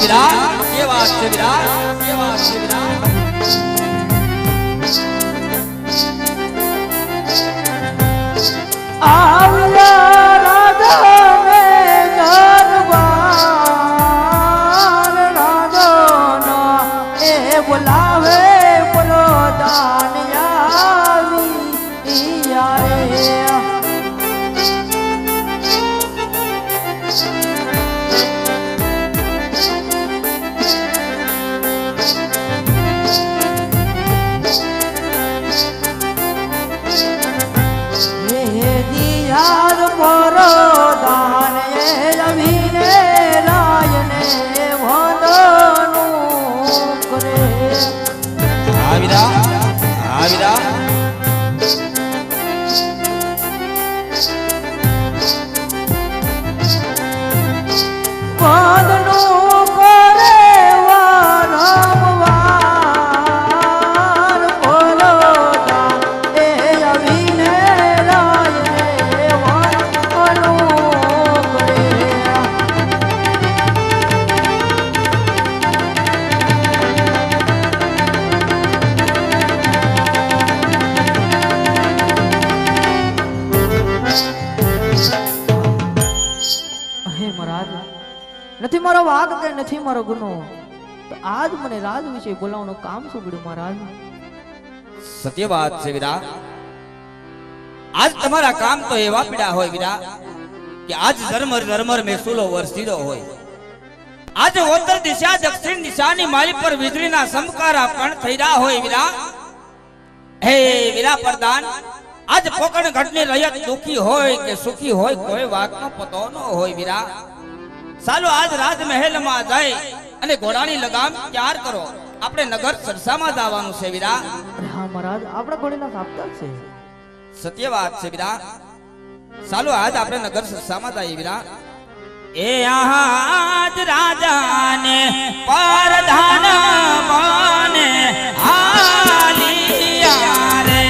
વિરાટ કે વાત છે વિરાટ કે વાત છે વિરાટ આવ્યા રાજા ને દરબાર રાજાનો એ બોલાવે બોલો દાન આવી યારે યાર મોરો દાન એ રવિને રાયને વંદનું કરે હા વિરાટ હા વિરાટ વંદનું કરે વારંવાર બોલો દાન એ રવિને રાયને વંદનું કરે હે મહારાજ નથી મારો વાગ કે નથી મારો ગુનો તો આજ મને રાજ વિશે બોલાવવાનું કામ શું પડ્યું મહારાજ સત્ય વાત છે વિરાટ આજ તમારા કામ તો એવા પીડા હોય વિરાટ કે આજ ઝરમર ઝરમર મેસૂલો વરસીલો હોય આજ ઉત્તર દિશા દક્ષિણ દિશાની માલી પર વીજળીના સમકારા પણ થઈ રહ્યા હોય વિરાટ હે વિરા પ્રધાન આજ પોકણ ઘટની રયત દુખી હોય કે સુખી હોય કોઈ વાતનો પતો ન હોય વિરા ચાલો આજ રાજમહેલમાં જાય અને ઘોડાની લગામ તૈયાર કરો આપણે નગર સરસામાં જવાનું છે વિરા અરે હા મહારાજ આપણા ઘોડીના સાપ્તાહ છે સત્ય વાત છે વિરા ચાલો આજ આપણે નગર સરસામાં જઈએ વિરા એ આજ રાજાને પરધાન બને હાલિયા રે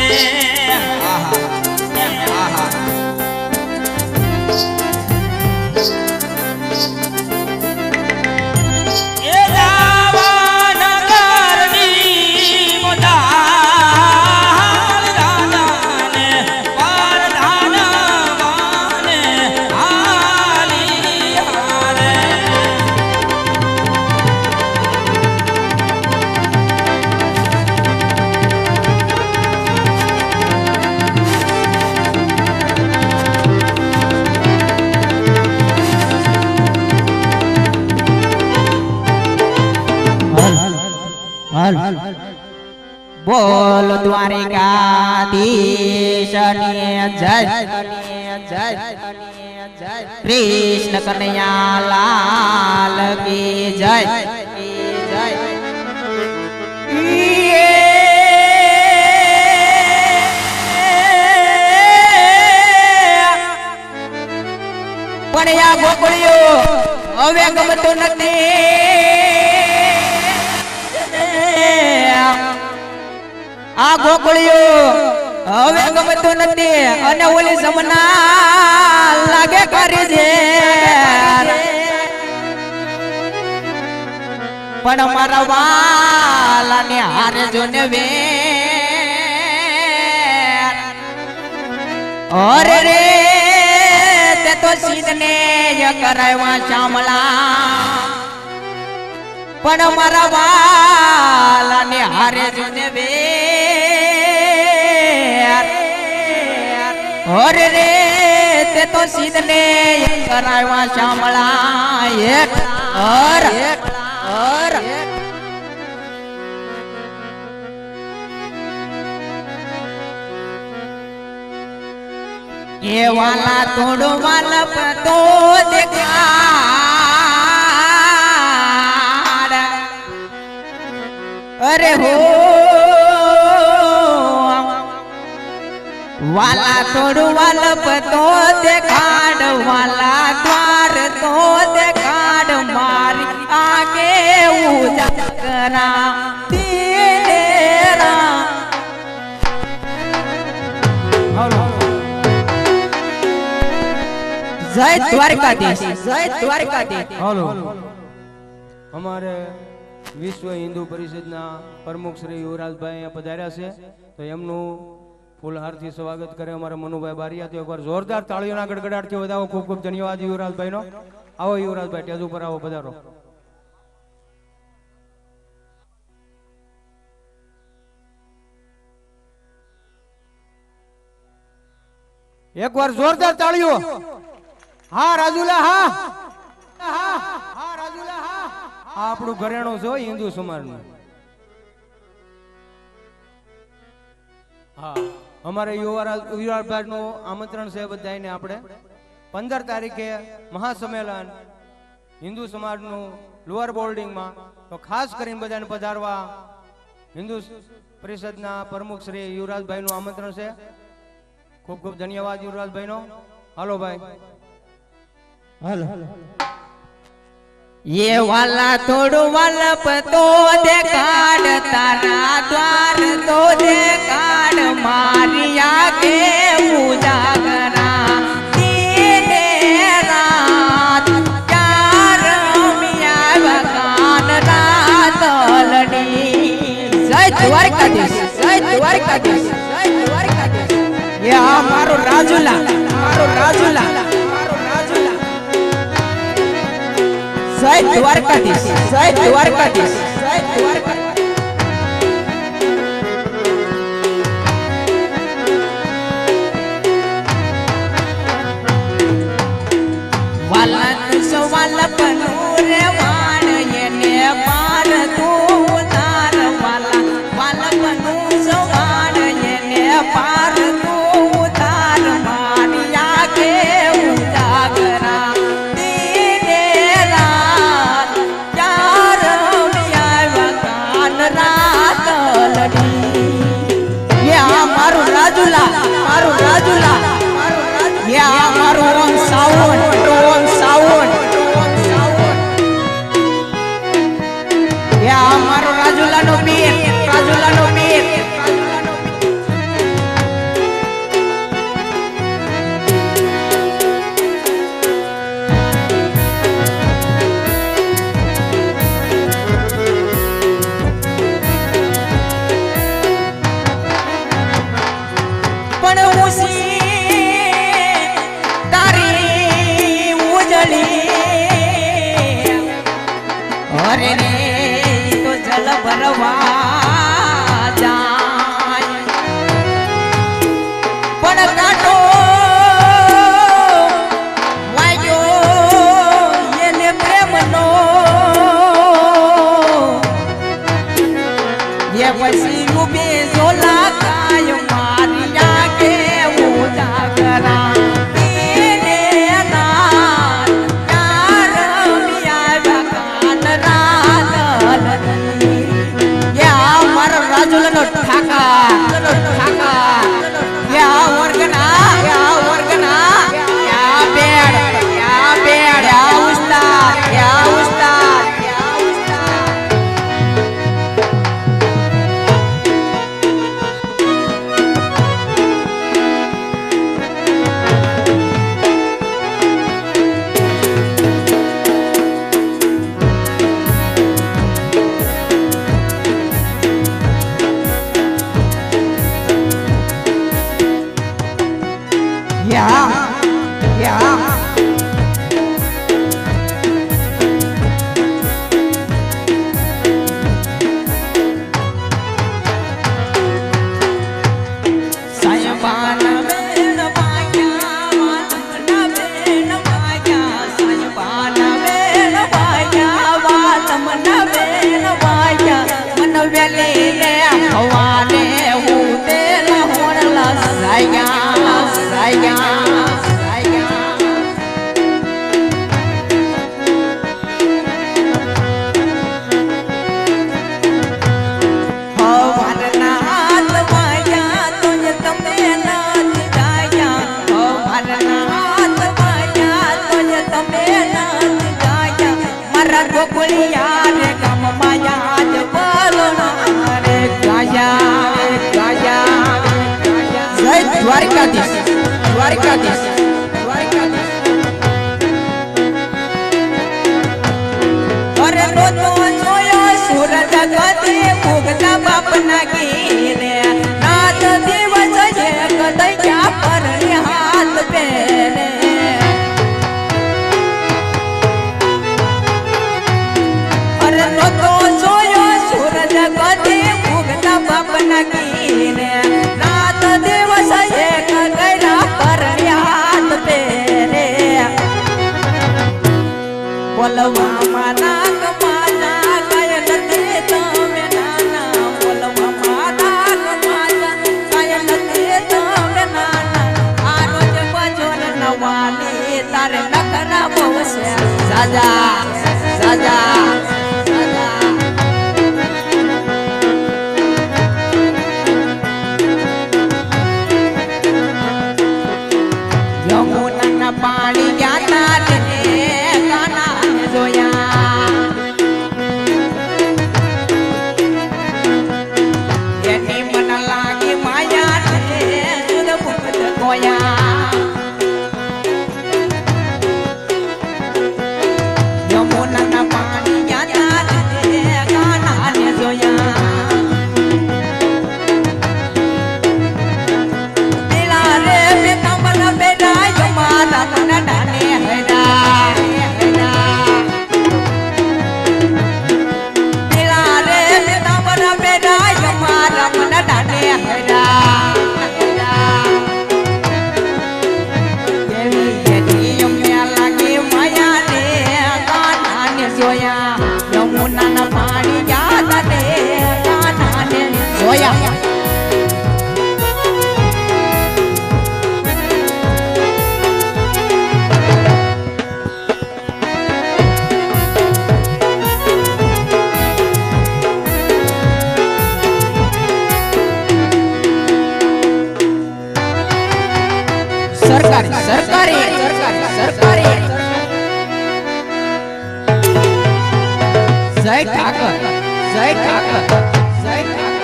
બોલ દ્વારિકાધીશ જય કૃષ્ણ કનૈયા લાલ કી જય પણ આ ગોકળીઓ હવે ગમતું નથી આ ગોકળીઓ હવે ગમતું નથી અને ઓલી જમના લાગે કરી છે પણ મારા વાલાને હારે જોને વે અરે રે તે તો સીધને કરાવ્યા શામળા પણ મારા વાલાને હારે જોને વે અરે રે તે તો સીધને કરાવ્યા શામળા એક અર એ વાલા થોડો વાલા પતો દેખાડ અરે હો વાલા થોડું વાલા પતો દેખાડ વાલા દ્વાર તો દેખાડ મારી આગે ઉજાગરા તેરા જય દ્વારકાધીશ જય દ્વારકાધીશ હાલો અમારે વિશ્વ હિન્દુ પરિષદના પ્રમુખ શ્રી યુવરાજભાઈ અહીંયા પધાર્યા છે, તો એમનું ફૂલહારથી સ્વાગત કરે અમારા મનુભાઈ બારિયા. તો એકવાર જોરદાર તાળીઓના ગડગડાટથી વધાવો. ખૂબ ખૂબ ધન્યવાદ યુવરાજભાઈનો. આવો યુવરાજભાઈ, ટેજ ઉપર આવો, પધારો. એકવાર જોરદાર તાળીઓ. હા રાજુલા, હા હા રાજુલા, હા. આ આપણું ઘરેણું છે હિન્દુ સમાજનું. હા, અમારે યુવરાજભાઈ નું આમંત્રણ છે બધાને. આપણે 15 તારીખે મહાસંમેલન હિન્દુ સમાજનું લોઅર બોર્ડિંગમાં, તો ખાસ કરીને બધાને પધારવા હિન્દુ પરિષદના પ્રમુખ શ્રી યુવરાજભાઈ નું આમંત્રણ છે. ખૂબ ખૂબ ધન્યવાદ યુવરાજભાઈ નો. હાલો ભાઈ, હાલો. ये वाला थोड़ो वाला पतो दे काड तारा द्वार तो दे काड मारिया के उजागरा दीने रात चार मिया बगान रात लड़ी. जय द्वारकाधीश, जय द्वारकाधीश, जय द्वारकाधीश. ये मारो राजुला, मारो राजुला, मारो राजुला. जय द्वारकाधीश, जय द्वारकाधीश, जय द्वारकाधीश. वाला वाला पनूरे वाण ये ने पार तू तार वाला वाला पनू वाण ये ने पार तू तार मारिया के उजागरा दीने रात चार मिया बगान रात लड़ी. ये मारू राजुला, मारू राजुला, ये मारू ओम सावन, ओम सावन, ये मारू राजुला नो पीर, राजुला नो पीर. पण उसी तारी उजली अरे रे तो जल भरवा जाय. पण काटो वायो येने प्रेमनो ये पसी उबे झोला काय मारिया के उजागरा दीने रात चार मिया बगान रात लड़ी. या मारो राजुलनो ठाका, ठाका. या वर्गना, या वर्गना, या बेड, या बेड, या उस्ताद, या उस्ताद, या उस्ताद. गोकुलिया रे गम माया रे बोलना रे गाया रे गाया. जय द्वारकाधीश, द्वारकाधीश, द्वारकाधीश. अरे કીને રાત દિવસ એક દૈયા પરણે હાથ પહેરે અરે નતો જોયો સૂરજ કદી ઉગતા બાપના કીને રાત દિવસ એક કર્યા પરણે હાથ પહેરે બોલવામાં નાક માતા કય નથી તમે નાના બોલવામાં નાક માતા કય નથી તમે નાના આ રોજ બજોર નવાની તારે નખરા બહુ છે સાજા સાજા યમુનાના પાણી ગયા રે કાના જોયા એની મન લાગી માયા રે સુધ મુક્ત કોયા યમુનાના પાણી ગયા રે કાના જોયા પેલા રે પેતાંબર બેડા મારા મન ડાને હેડા પેલા રે પેતાંબર બેડા મારા મન ડાને હેડા કેવી એની અમને લાગી માયા રે કાનાને જોયા યમુનાના પાણી યાદ રે કાનાને જોયા સરકારી સરકારી સરકારી જય ઠાકર જય ઠાકર જય ઠાકર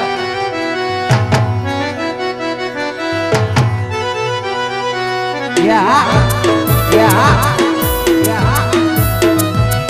યા યા